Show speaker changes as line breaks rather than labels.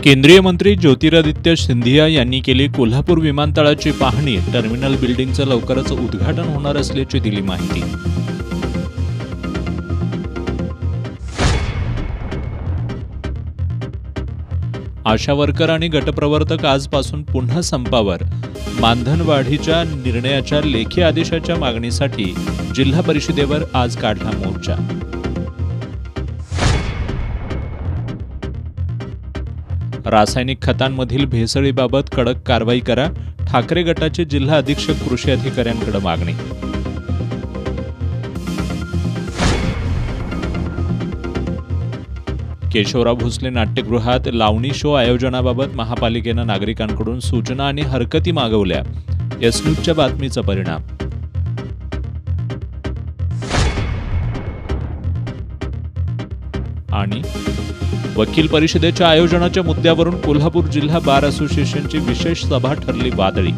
केंद्रीय मंत्री ज्योतिरादित्य सिंधिया यांनी केली कोल्हापूर विमानतळाची पाहणी। टर्मिनल बिल्डिंगचं लवकरच उद्घाटन होणार असल्याची दिली माहिती। आशा वर्कर आणि गटप्रवर्तक आजपासून पुन्हा संपावर। मानधन वाढीच्या निर्णयाच्या लेखी आदेशाच्या मागणीसाठी जिल्हा परिषदेवर आज काढला मोर्चा। रासायनिक खतांमधील भेसळीबाबत कडक कारवाई करा, ठाकरे गटाचे जिल्हा अधीक्षक कृषी अधिकाऱ्यांकडे मागणी। केशवराव भोसले नाट्यगृहात लावणी शो आयोजनाबाबत महापालिकेनं नागरिकांकडून सूचना आणि हरकती मागवल्या। एसन्यूजच्या बातमीचा परिणाम। आणि वकील परिषदेच्या आयोजनाच्या मुद्द्यावरून कोल्हापूर जिल्हा बार असोसिएशनची विशेष सभा ठरली वादळी।